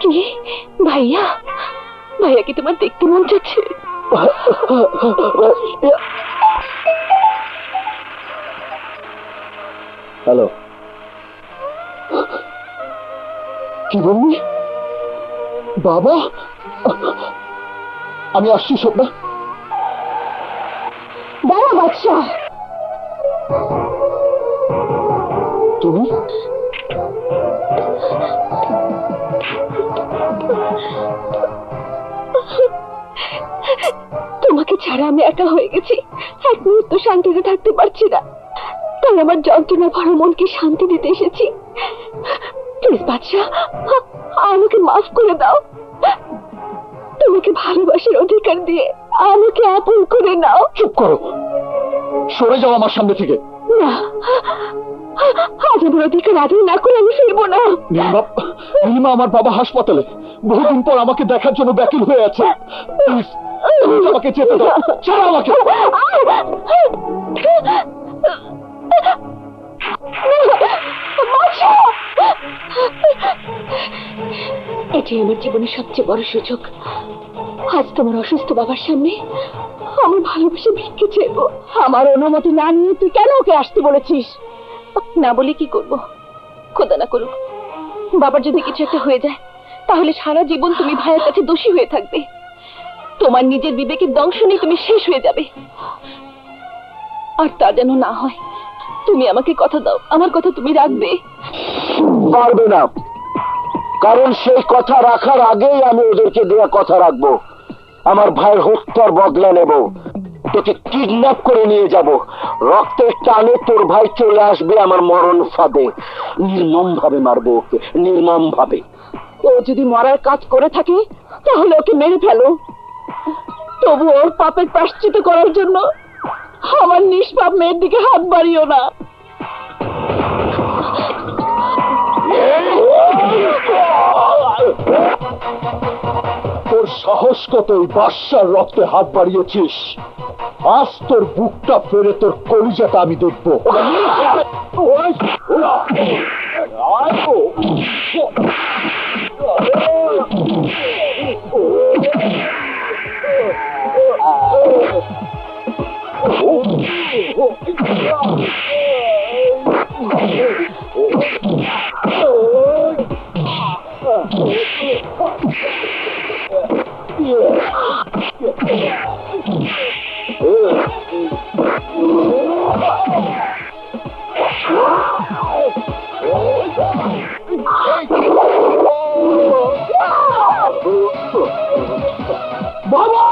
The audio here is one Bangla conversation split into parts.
কি ভাইয়া, ভাইয়া কি তোমার দেখতে মন চাচ্ছে? হ্যালো, কি বললি বাবা? আমি আসছি স্বপ্না। দাঁড়া বাদশা, তুমি তোমাকে ছাড়া আমি একা হয়ে গেছি, এক মুহূর্ত শান্তিতে থাকতে পারছি না, তাই আমার যন্ত্রণা ভরা মনকে শান্তি দিতে এসেছি। প্লিজ বাদশা, আমাকে মাফ করে দাও। তোমাকে ভালোবাসার অধিকার দিয়ে আমাকে আপন করে নাও। চুপ করো, সরে যাও আমার সামনে থেকে। না, আজ আমার অধিকার আদায় না করে আমি ফিরবো না। নীলিমা, আমার বাবা হাসপাতালে, বহুদিন পর আমাকে দেখার জন্য ব্যাকুল হয়ে আছে। প্লিজ আমাকে যেতে দাও, ছাড়ো আমাকে। এটাই আমার জীবনের সবচেয়ে বড় সুযোগ। আজ তোমার অসুস্থ বাবার সামনে আমার ভালোবাসা ভিক্ষে চাইবো। আমার অনুমতি না নিয়ে তুই কেন ওকে আসতে বলেছিস? না বলে কি করব? খোদা না করুক বাবার যদি কিছু একটা হয়ে যায়, তাহলে সারা জীবন তুমি ভাইয়ের কাছে দোষী হয়ে থাকবে। তোমার নিজের বিবেকের দংশনে তুমি শেষ হয়ে যাবে। আর তা যেন না হয়। তুমি আমাকে কথা দাও, আমার কথা তুমি রাখবে। পারবে না, কারণ সেই কথা রাখার আগেই আমি ওদেরকে দেওয়া কথা রাখবো। আমার ভাইয়ের হত্যার বদলা নেব, তোকে কিডন্যাপ করে নিয়ে যাব, রক্তের টানে তোর ভাই চলে আসবে আমার মরণ ফাঁদে। নির্মম ভাবে মারবো ওকে, নির্মম ভাবে। ও যদি মরার কাজ করে থাকে তাহলে ওকে মেরে ফেলো, তবু ওর পাপের প্রায়শ্চিত্ত করার জন্য আমার নিষ্পাপ মেয়ের দিকে হাত বাড়িও না। তোর সাহস কত ওই বাদশার রক্তে হাত বাড়িয়েছিস? আজ তোর বুকটা ফেরে তোর কলিজাটা আমি দেখবো। বাবা!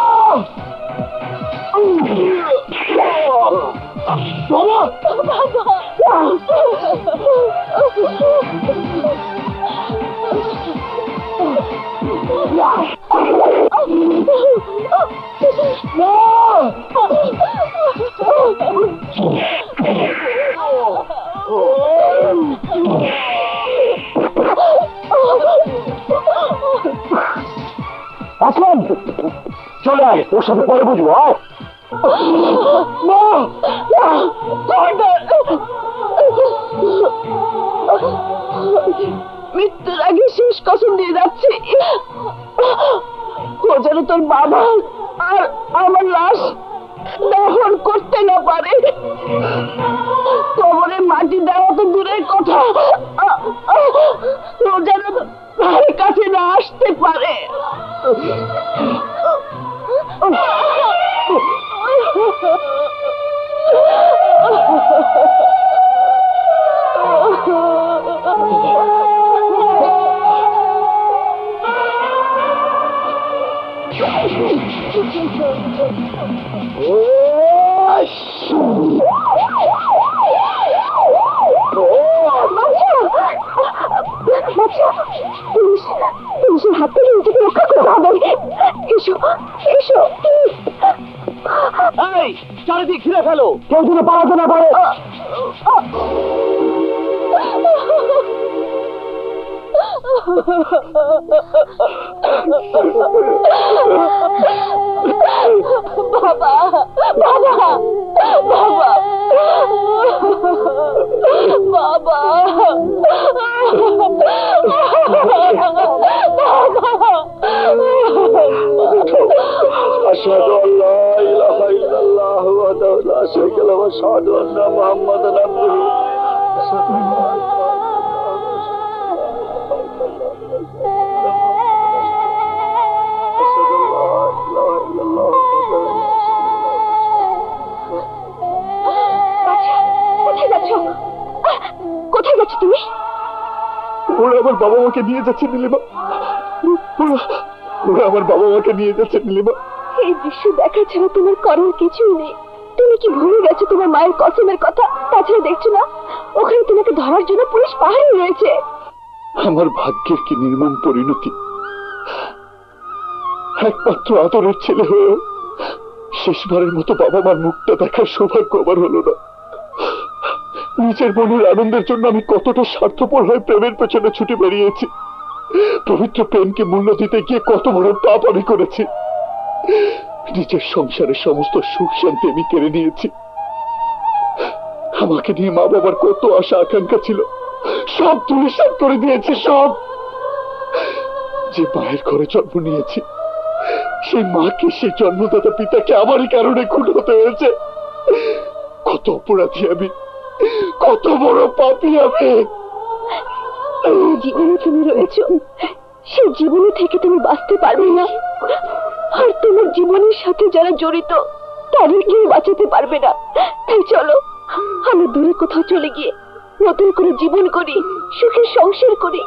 আসলাম, চলে আয়, ওর সাথে পরে বুঝবো। আয় মৃত্যুর আগে শেষ কসম দিয়ে যাচ্ছি, ও যেন তোর বাবা আর আমার লাশ দহন করতে না পারে। কবরে মাটি দেওয়া তো দূরের কথা, ও যেন ভাইয়ের কাছে না আসতে পারে। পুলিশের হাত থেকে নিজেকে রক্ষা করতে হবে। এসো এসো, চারিদিক ঘিরে ফেলো, কেউ যেন পালাতে না পারে। বাবা বাবা বাবা বাবা আশহাদু আল্লা ইলাহা ইল্লাল্লাহু ওয়াহদাহু লা শারীকা লাহু ওয়া আশহাদু আন্না মুহাম্মাদান আবদুহু কোথায় যাচ্ছ? কোথায় যাচ্ছ তুমি? ওরা আমার বাবা মাকে নিয়ে যাচ্ছে নীলিমা। ওরা আমার বাবা মাকে নিয়ে যাচ্ছে নীলিমা। এই দৃশ্য দেখা ছাড়া তোমার করার কিছুই নেই। তুমি কি ভুলে গেছো তোমার মায়ের কসমের কথা? তাছাড়া দেখছো না ওখানে তোমাকে ধরার জন্য পুলিশ পাহাড়ে রয়েছে। আমার ভাগ্যের কি নির্মম পরিণতি। একমাত্র আদরের ছেলে হয়েও শেষবারের মতো বাবা মার মুখটা দেখার সৌভাগ্য আমার হলো না। নিজের মনের আনন্দের জন্য আমি কতটা স্বার্থপর হয়ে প্রেমের পেছনে ছুটে বেরিয়েছি। পবিত্র প্রেমকে মূল্য দিতে গিয়ে কত বড় পাপ আমি করেছি। নিজের সংসারের সমস্ত সুখ শান্তি আমি কেড়ে নিয়েছি। আমাকে নিয়ে মা বাবার কত আশা আকাঙ্ক্ষা ছিল, সব ধূলিসাৎ করে দিয়েছে। সব যে মায়ের ঘরে জন্ম নিয়েছি, সেই মাকে, সেই জন্মদাতা পিতাকে আমারই কারণে খুন হতে হয়েছে। কত অপরাধী আমি, কত বড় পাপী আমি। জীবনে তুমি রয়েছ, সেই জীবনে থেকে তুমি বাঁচতে পারবে না। আর তোমার জীবনের সাথে যারা জড়িত তাদের কেউ বাঁচাতে পারবে না। তাই চলো আমরা দূরে কোথাও চলে গিয়ে নতুন করে জীবন করি, সুখের সংসার করি।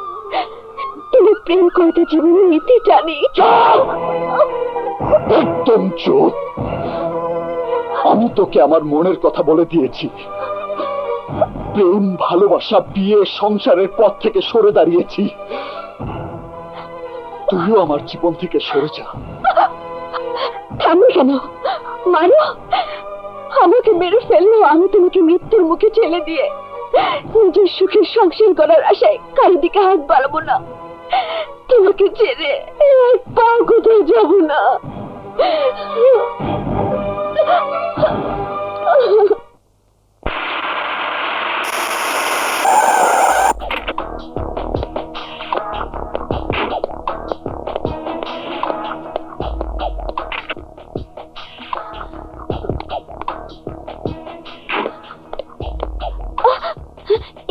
তুমি প্রেম করতে জীবনের নীতি টানি। একদম চুপ। আমি তোকে আমার মনের কথা বলে দিয়েছি। প্রেম, ভালোবাসা, বিয়ে, সংসারের পথ থেকে সরে দাঁড়িয়েছি। তুইও আমার জীবন থেকে সরে যা। থামো কেন? মানো, আমাকে মেরে ফেললেও আমি তোমাকে মৃত্যুর মুখে ঠেলে দিয়ে নিজের সুখের সংসার করার আশায় কারো দিকে হাত বাড়াবো না। তোমাকে ছেড়ে এক পা কোথাও যাব না।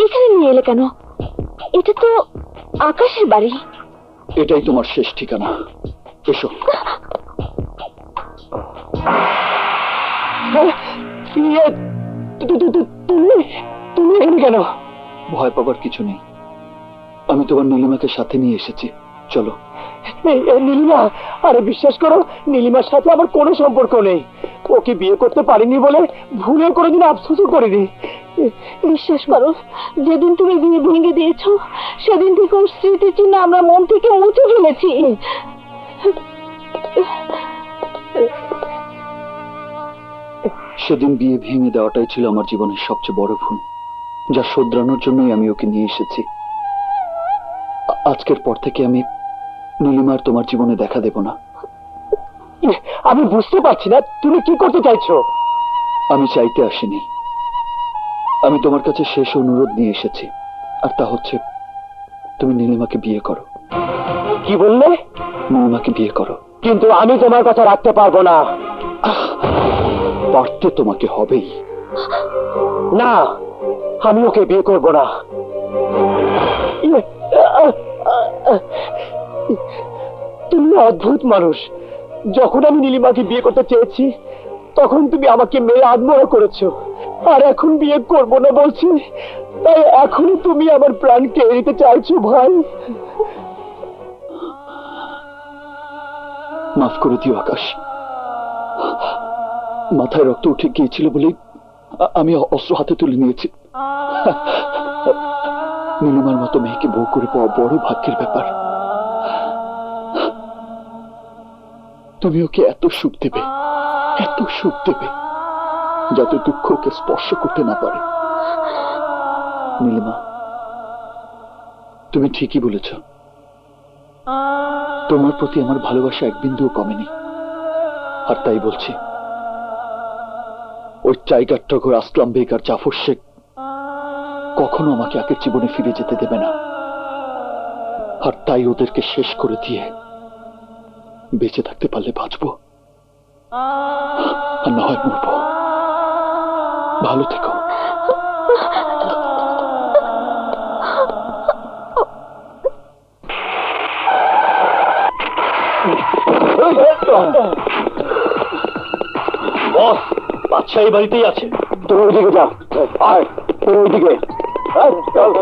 এখানে নিয়ে এলে কেন? এটা তো আকাশের বাড়ি। এটাই তোমার শেষ ঠিকানা। এসো। তুমি এখানে কেন? ভয় পাবার কিছু নেই। আমি তোমার নীলিমাকে সাথে নিয়ে এসেছি। চলো। নীলিমা? আরে বিশ্বাস করো, নীলিমার সাথে আমার কোনো সম্পর্ক নেই। ওকে বিয়ে করতে পারিনি বলে ভুলেও কোনোদিন আফসোসও করিনি। বিশ্বাস করো, যেদিন তুমি বিয়ে ভেঙে দিয়েছো সেদিন থেকে ওর স্মৃতি চিহ্ন আমরা মন থেকে মুছে ফেলেছি। সেদিন বিয়ে ভেঙে দেওয়াটাই ছিল আমার জীবনের সবচেয়ে বড় ভুল, যা শোধরানোর জন্যই আমি ওকে নিয়ে এসেছি। আজকের পর থেকে আমি নীলিমার তোমার জীবনে দেখা দেব না। আমি বুঝতে পারছি না তুমি কি করতে চাইছো। আমি চাইতে আসিনি, আমি তোমার কাছে শেষ অনুরোধ নিয়ে এসেছি। আর তা হচ্ছে তুমি নীলিমাকে বিয়ে করো। কি বললে? নীলিমাকে বিয়ে করো। কিন্তু আমি তোমার কথা রাখতে পারবো না। পারতে তোমাকে হবেই। না, আমি ওকে বিয়ে করবো না। তুমি অদ্ভুত মানুষ। যখন আমি নীলিমাকে বিয়ে করতে চেয়েছি তখন তুমি আমাকে মেরে আত্মহত্যা করেছো। আর এখন বিয়ে করবো না বলছি, তাই এখনই তুমি আমার প্রাণ কেড়ে নিতে চাইছো ভাই। মাফ করে দিও আকাশ। মাথায় রক্ত উঠে গিয়েছিল বলেই আমি অস্ত্র হাতে তুলে নিয়েছি। নীলিমার মতো মেয়েকে বউ করে পাওয়া বড় ভাগ্যের ব্যাপার। তুমি ওকে এত সুখ দেবে, এত সুখ দেবে, যাতে দুঃখ ওকে স্পর্শ করতে না পারে। নীলিমা, তুমি ঠিকই বলেছ। তোমার প্রতি আমার ভালোবাসা এক বিন্দুও কমেনি। আর তাই বলছি, ওই টাইগার টগর, আসলাম বেগ আর জাফর শেখ কখনো আমাকে আগের জীবনে ফিরে যেতে দেবে না। আর তাই ওদেরকে শেষ করে দিয়ে বেঁচে থাকতে পারলে বাঁচবো, আর না হয় মরবো। ভালো থেকো। বস, বাদশা এই বাড়িতেই আছে। তোর ওইদিকে যা। আয়, তোর ওইদিকে। চল।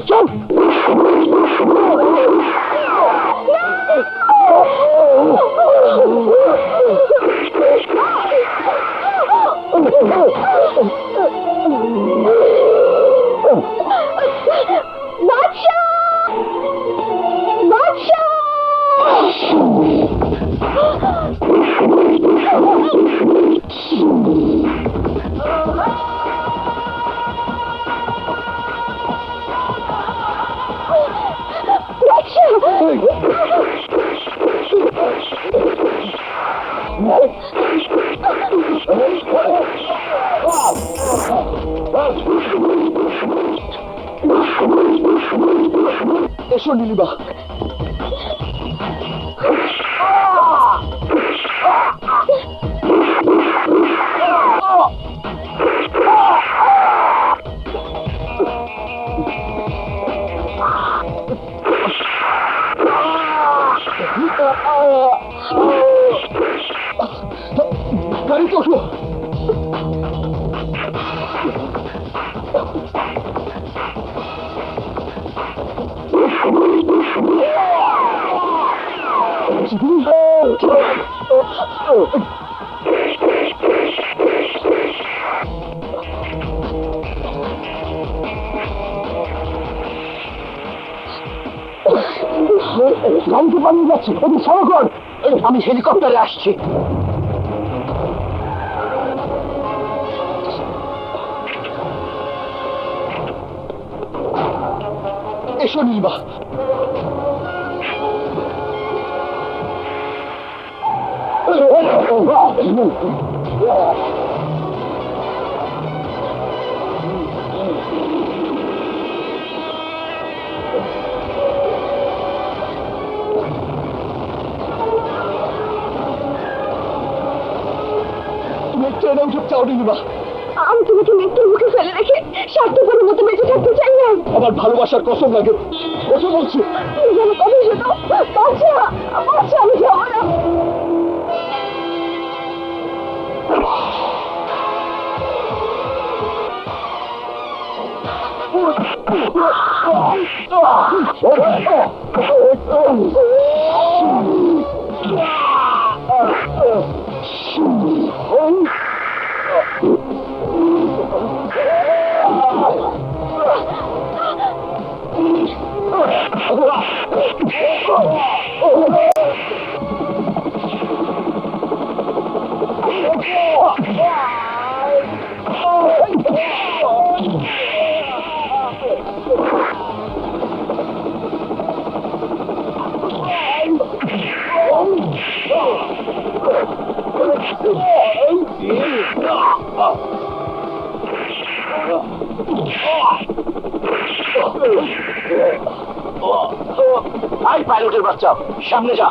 চল। এসো নীলিমা। গাড়িতে ওঠো। গাড়িতে পালিয়ে যাচ্ছে, ওদের সড়ক কর। আমি হেলিকপ্টারে আসছি। এসো নীলিমা। তুমি ট্রেনে উঠে চাও নীলিমা। আমি তোমাকে মৃত্যুর মুখে ফেলে রেখে স্বার্থপরের মতো বেঁচে থাকতে চাই না। আমার ভালোবাসার কসম লাগে, ওঠো বলছি। তুমি যেন কবে শোনো। বাচ্চা বাচ্চা, আমি যাবো না। আই পাইলটের বাচ্চা, সামনে যা।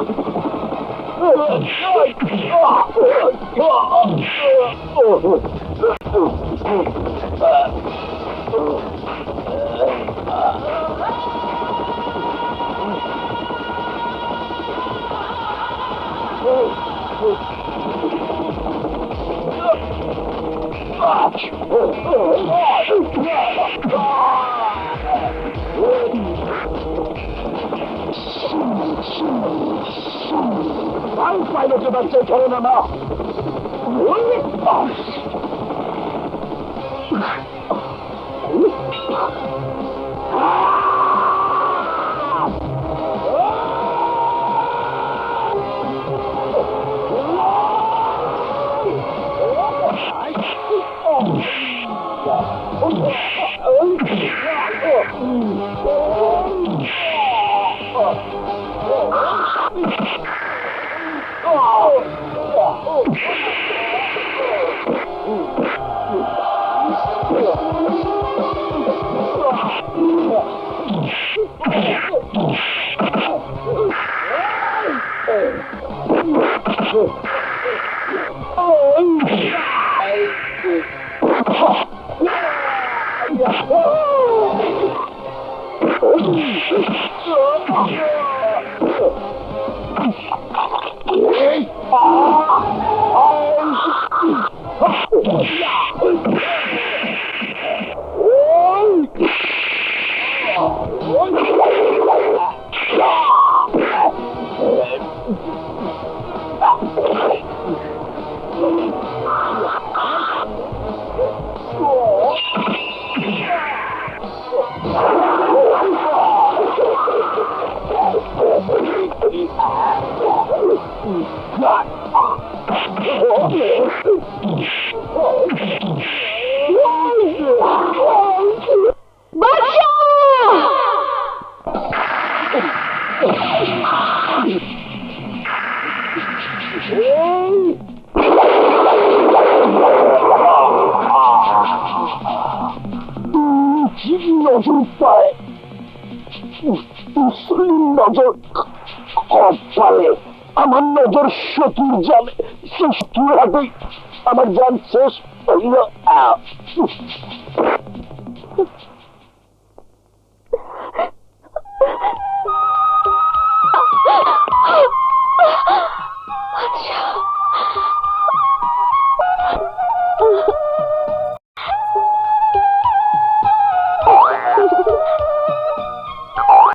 পাইলটের বাচ্চা চলে না না। নজর পায় নজর কপালে আমার নজর শত্রুর জালে সে শত্রুর হাতেই আমার জান শেষ হইল